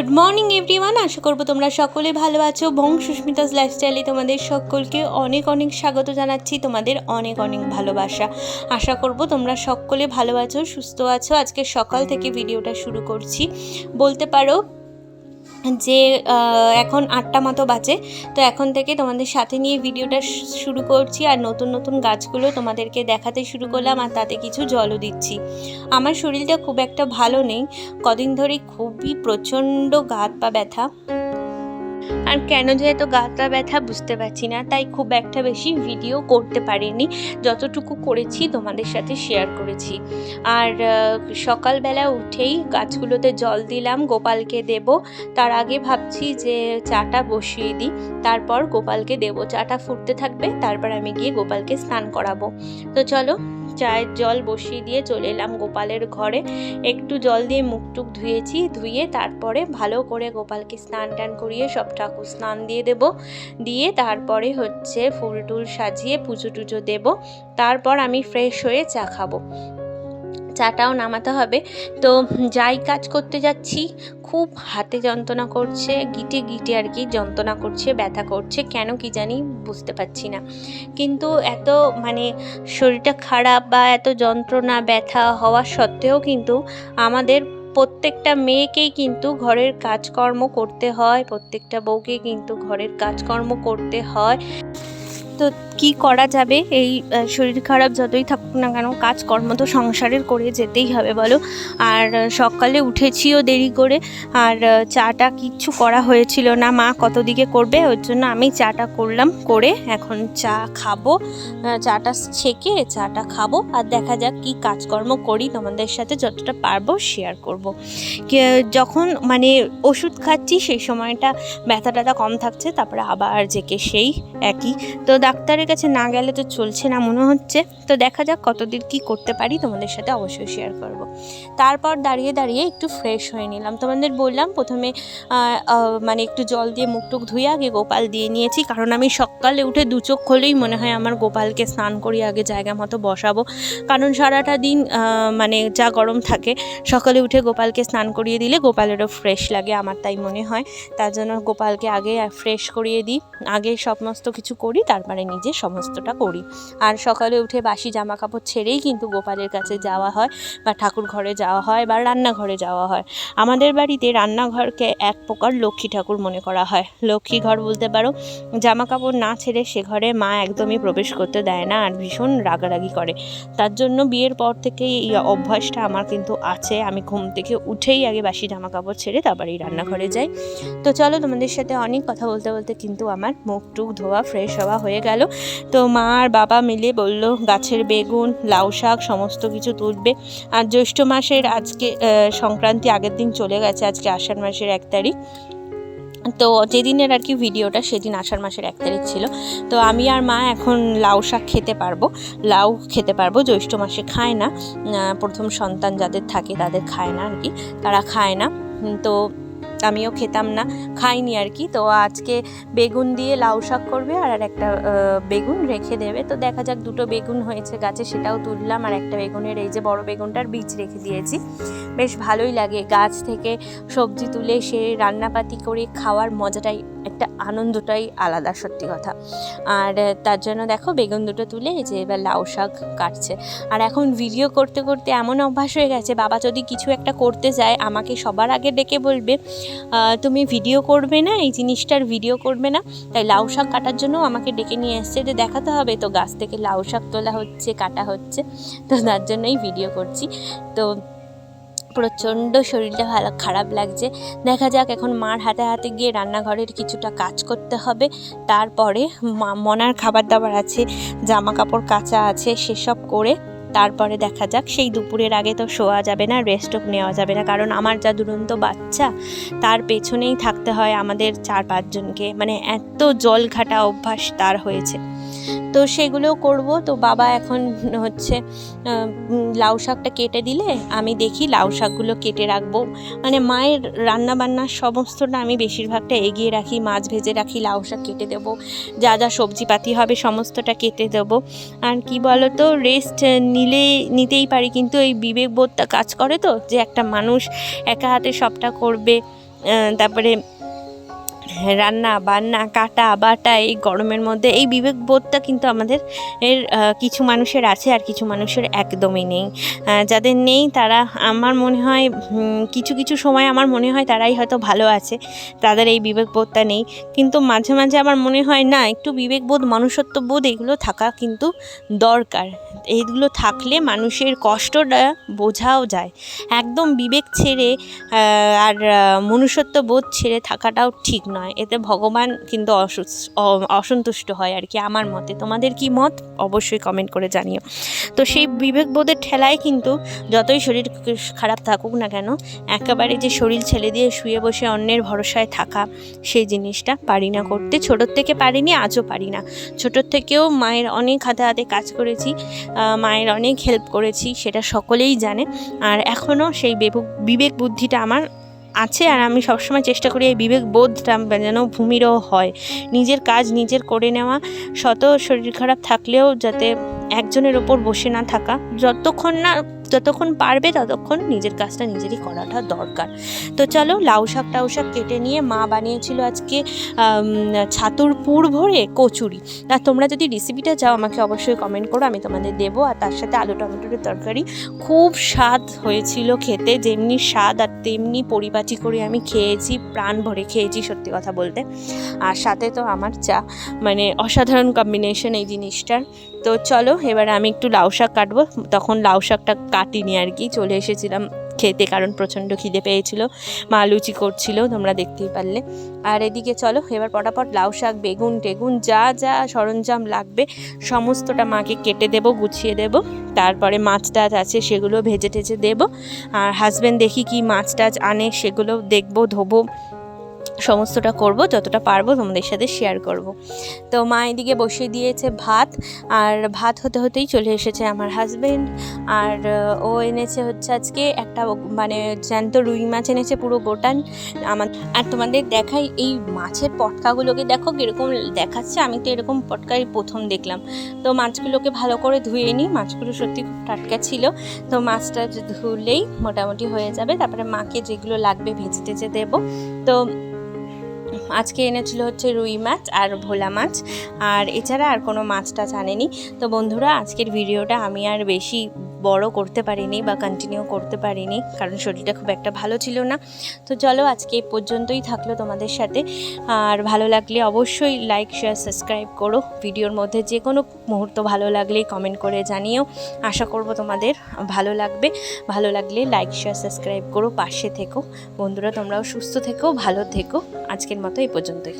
Good morning everyone, আশা করব তোমরা সকলে ভালো আছো। বং সুস্মিতাস লাইফস্টাইলে তোমাদের সকলকে অনেক অনেক স্বাগত জানাচ্ছি, তোমাদের অনেক অনেক ভালোবাসা। আশা করব তোমরা সকলে ভালো আছো, সুস্থ আছো। আজকে সকাল থেকে ভিডিওটা শুরু করছি, বলতে পারো যে এখন 8টা মতো বাজে। তো এখন থেকে তোমাদের সাথে নিয়ে ভিডিওটা শুরু করছি, আর নতুন নতুন গাছগুলো তোমাদেরকে দেখাতে শুরু করলাম, আর তাতে কিছু জলও দিচ্ছি। আমার শরীরটা খুব একটা ভালো নেই, কদিন ধরে খুবই প্রচণ্ড গা হাত পা ব্যথা, আর কেন যে এত গা হাত পা ব্যথা বুঝতে পারছি না, তাই খুব একটা বেশি ভিডিও করতে পারিনি। যতটুকু করেছি তোমাদের সাথে শেয়ার করেছি। আর সকালবেলা উঠেই গাছগুলোতে জল দিলাম, গোপালকে দেব। তার আগে ভাবছি যে চাটা বসিয়ে দিই, তারপর গোপালকে দেব। চাটা ফুটতে থাকবে, তারপর আমি গিয়ে গোপালকে স্নান করাবো। তো চলো, চায়ের জল বসিয়ে দিয়ে চলে এলাম গোপালের ঘরে। একটু জল দিয়ে মুখ টুক ধুয়েছি, ধুয়ে তারপরে ভালো করে গোপালকে স্নান টান করিয়ে সব ঠাকুর স্নান দিয়ে দেব। দিয়ে তারপরে হচ্ছে ফুল টুল সাজিয়ে পুজো টুজো দেব। তারপর আমি ফ্রেশ হয়ে চা খাবো, চাটাও নামাতে হবে। তো যাই কাজ করতে যাচ্ছি, খুব হাতে যন্ত্রণা করছে, গিটে গিটে আর কি যন্ত্রণা করছে, ব্যথা করছে, কেন কি জানি বুঝতে পারছি না। কিন্তু এত শরীরটা খারাপ বা এত যন্ত্রণা ব্যথা হওয়া সত্ত্বেও কিন্তু আমাদের প্রত্যেকটা মেয়েকেই কিন্তু ঘরের কাজকর্ম করতে হয়, প্রত্যেকটা বউকে কিন্তু ঘরের কাজকর্ম করতে হয়। তো কি করা যাবে, এই শরীর খারাপ যতই থাকুক না কেন, কাজকর্ম তো সংসারের করে যেতেই হবে বলো। আর সকালে উঠেছিও দেরি করে, আর চাটা কিচ্ছু করা হয়েছিল না, মা কত দিকে করবে, ওর জন্য আমি চাটা করলাম, করে এখন চা খাবো। চাটা ছেঁকে চাটা খাবো, আর দেখা যাক কি কাজকর্ম করি, তোমাদের সাথে যতটা পারবো শেয়ার করব। যখন ওষুধ খাচ্ছি সেই সময়টা ব্যথা ট্যাথা কম থাকছে, তারপরে আবার যেকে সেই একই। তো ডাক্তারের কাছে না গেলে তো চলছে না মনে হচ্ছে। তো দেখা যাক কতদিন কি করতে পারি, তোমাদের সাথে অবশ্যই শেয়ার করব। তারপর দাঁড়িয়ে দাঁড়িয়ে একটু ফ্রেশ হয়ে নিলাম। তোমাদের বললাম প্রথমে একটু জল দিয়ে মুখ টুক ধুয়ে আগে গোপাল দিয়ে নিয়েছি, কারণ আমি সকালে উঠে দু চোখ খুলেই মনে হয় আমার গোপালকে স্নান করিয়ে আগে জায়গা মতো বসাবো। কারণ সারাটা দিন যা গরম থাকে, সকালে উঠে গোপালকে স্নান করিয়ে দিলে গোপালেরও ফ্রেশ লাগে, আমার তাই মনে হয়। তার জন্য গোপালকে আগে ফ্রেশ করিয়ে দিই, আগে সমস্ত কিছু করি, তারপরে নিজে সমস্তটা করি। আর সকালে উঠে বাসি জামা কাপড় ছেড়েই কিন্তু গোপালের কাছে যাওয়া হয়, বা ঠাকুর ঘরে যাওয়া হয়, বা রান্নাঘরে যাওয়া হয়। আমাদের বাড়িতে রান্নাঘরকে এক প্রকার লক্ষ্মী ঠাকুর মনে করা হয়, লক্ষ্মী ঘর বলতে পারো। জামা কাপড় না ছেড়ে সে ঘরে মা একদমই প্রবেশ করতে দেয় না, আর ভীষণ রাগারাগি করে। তার জন্য বিয়ের পর থেকে এই অভ্যাসটা আমার কিন্তু আছে, আমি ঘুম থেকে উঠেই আগে বাসি জামা কাপড় ছেড়ে তারপরেই রান্নাঘরে যাই। তো চলো, তোমাদের সাথে অনেক কথা বলতে বলতে কিন্তু আমার মুখ টুক ধোয়া ফ্রেশ হওয়া হয়ে গেল। তো মা আর বাবা মিলে বলল গাছের বেগুন, লাউ শাক সমস্ত কিছু তুলবে। আর জ্যৈষ্ঠ মাসের আজকে সংক্রান্তি আগের দিন চলে গেছে, আজকে আষাঢ় মাসের 1 তারিখ। তো যেদিনের আর কি ভিডিওটা, সেদিন আষাঢ় মাসের 1 তারিখ ছিল। তো আমি আর মা এখন লাউ শাক খেতে পারবো, লাউ খেতে পারবো। জ্যৈষ্ঠ মাসে খায় না, প্রথম সন্তান যাদের থাকে তাদের খায় না আর কি, তারা খায় না। তো আমিও খেতাম না, খাইনি আর কি। তো আজকে বেগুন দিয়ে লাউ শাক করবে, আর একটা বেগুন রেখে দেবে। তো দেখা যাক, 2টো বেগুন হয়েছে গাছে, সেটাও তুললাম। আর একটা বেগুনের এই যে বড় বেগুনটার বীজ রেখে দিয়েছি। বেশ ভালোই লাগে গাছ থেকে সবজি তুলে সে রান্নাপাতি করে খাওয়ার মজাটাই, একটা আনন্দটাই আলাদা, সত্যি কথা। আর তার জন্য দেখো বেগুন 2টো তুলে এই যে এবার লাউ শাক কাটছে। আর এখন ভিডিও করতে করতে এমন অভ্যাস হয়ে গেছে, বাবা যদি কিছু একটা করতে যায় আমাকে সবার আগে ডেকে বলবে তুমি ভিডিও করবে না, এই জিনিসটার ভিডিও করবে না। তাই লাউ শাক কাটার জন্য আমাকে ডেকে নিয়ে এসছে, যে দেখাতে হবে তো গাছ থেকে লাউ শাক তোলা হচ্ছে, কাটা হচ্ছে। তো তার জন্যই ভিডিও করছি। তো প্রচণ্ড শরীরটা খারাপ লাগছে। দেখা যাক, এখন মার হাতে হাতে গিয়ে রান্নাঘরের কিছুটা কাজ করতে হবে। তারপরে মনার খাবার দাবার আছে, জামা কাপড় কাচা আছে, সেসব করে তারপরে দেখা যাক। সেই দুপুরের আগে তো শোয়া যাবে না, রেস্টও নেওয়া যাবে না, কারণ আমার যা দুরন্ত বাচ্চা, তার পেছনেই থাকতে হয় আমাদের 4-5 জনকে। এত জল ঘাটা অভ্যাস তার হয়েছে, তো সেগুলো করব। তো বাবা এখন হচ্ছে লাউ শাকটা কেটে দিলে আমি দেখি লাউ শাকগুলো কেটে রাখবো। মায়ের রান্না বান্নার সমস্তটা আমি বেশিরভাগটা এগিয়ে রাখি, মাছ ভেজে রাখি, লাউ শাক কেটে দেবো, যা যা সবজিপাতি হবে সমস্তটা কেটে দেবো। আর কি বলো তো, রেস্ট নিতেই পারি, কিন্তু এই বিবেকবোধটা কাজ করে তো, যে একটা মানুষ একা হাতে সবটা করবে, তারপরে রান্না বান্না কাটা বাটা এই গরমের মধ্যে এই বিবেকবোধটা কিন্তু আমাদের কিছু মানুষের আছে আর কিছু মানুষের একদমই নেই। যাদের নেই তারা আমার মনে হয় কিছু কিছু সময় আমার মনে হয় তারাই হয়তো ভালো আছে, তাদের এই বিবেকবোধটা নেই। কিন্তু মাঝে মাঝে আমার মনে হয় না, একটু বিবেকবোধ মনুষ্যত্ববোধ এগুলো থাকা কিন্তু দরকার। এইগুলো থাকলে মানুষের কষ্টটা বোঝাও যায়। একদম বিবেক ছেড়ে আর মনুষ্যত্ববোধ ছেড়ে থাকাটাও ঠিক নয়, এতে ভগবান কিন্তু অসন্তুষ্ট হয় আর কি, আমার মতে। তোমাদের কি মত অবশ্যই কমেন্ট করে জানিও। তো সেই বিবেকবোধের ঠেলায় কিন্তু যতই শরীর খারাপ থাকুক না কেন, একেবারে যে শরীর ছেড়ে দিয়ে শুয়ে বসে অন্যের ভরসায় থাকা, সেই জিনিসটা পারি না করতে। ছোটোর থেকে পারিনি, আজও পারি না। ছোটোর থেকেও মায়ের অনেক হাতে হাতে কাজ করেছি, মায়ের অনেক হেল্প করেছি, সেটা সকলেই জানে। আর এখনও সেই বিবেক বুদ্ধিটা আমার আছে, আর আমি সবসময় চেষ্টা করি এই বিবেকবোধটা যেন ভূমিরও হয়। নিজের কাজ নিজের করে নেওয়া, শত শরীর খারাপ থাকলেও যাতে একজনের ওপর বসে না থাকা, যতক্ষণ পারবে ততক্ষণ নিজের কাজটা নিজেরই করাটা দরকার। তো চলো, লাউ শাক কেটে নিয়ে মা বানিয়েছিল আজকে ছাতুর পুর ভরে কচুরি। আর তোমরা যদি রেসিপিটা চাও আমাকে অবশ্যই কমেন্ট করো, আমি তোমাদের দেবো। আর তার সাথে আলু টমেটোর তরকারি, খুব স্বাদ হয়েছিল খেতে। যেমনি স্বাদ আর তেমনি পরিপাটি করে আমি খেয়েছি, প্রাণ ভরে খেয়েছি সত্যি কথা বলতে। আর সাথে তো আমার চা, মানে অসাধারণ কম্বিনেশন এই জিনিসটার। তো চলো, এবার আমি একটু লাউ শাক কাটবো। তখন লাউ শাকটা কাটিনি আর কি, চলে এসেছিলাম খেতে, কারণ প্রচণ্ড খিদে পেয়েছিল। মা লুচি করছিল, তোমরা দেখতেই পারলে। আর এদিকে চলো, এবার পটাপট লাউ শাক, বেগুন টেগুন যা যা সরঞ্জাম লাগবে সমস্তটা মাকে কেটে দেব, গুছিয়ে দেব। তারপরে মাছ টাছ আছে সেগুলো ভেজে টেজে দেবো। আর হাজব্যান্ড দেখি কি মাছ টাছ আনে, সেগুলো দেখবো, ধোবো, সমস্তটা করব, যতটা পারবো তোমাদের সাথে শেয়ার করব। তো মা এদিকে বসিয়ে দিয়েছে ভাত, আর ভাত হতে হতেই চলে এসেছে আমার হাজব্যান্ড। আর ও এনেছে হচ্ছে আজকে একটা মানে জ্যান্ত রুই মাছ এনেছে, পুরো গোটান। আর তোমাদের দেখাই এই মাছের পটকাগুলোকে, দেখো কীরকম দেখাচ্ছে। আমি তো এরকম পটকাই প্রথম দেখলাম। তো মাছগুলোকে ভালো করে ধুয়ে নিই, মাছগুলো সত্যি খুব টাটকা ছিল। তো মাছটা ধুলেই মোটামুটি হয়ে যাবে। তারপরে মাকে যেগুলো লাগবে ভেজে টেজে দেবো। তো আজকে এনেছিল হচ্ছে রুই মাছ আর ভোলা মাছ, আর এছাড়া আর কোনো মাছ টাছ আনেনি। তো বন্ধুরা, আজকের ভিডিওটা আমি আর বেশি বড় করতে পারিনি বা কন্টিনিউ করতে পারিনি, কারণ শরীরটা খুব একটা ভালো ছিল না। তো চলো, আজকে এই পর্যন্তই থাকলো তোমাদের সাথে। আর ভালো লাগলে অবশ্যই লাইক শেয়ার সাবস্ক্রাইব করো। ভিডিওর মধ্যে যে কোনো মুহূর্ত ভালো লাগলেই কমেন্ট করে জানিও। আশা করব তোমাদের ভালো লাগবে। ভালো লাগলে লাইক শেয়ার সাবস্ক্রাইব করো, পাশে থেকো। বন্ধুরা, তোমরাও সুস্থ থেকো, ভালো থেকো। আজকের মতো এই পর্যন্তই।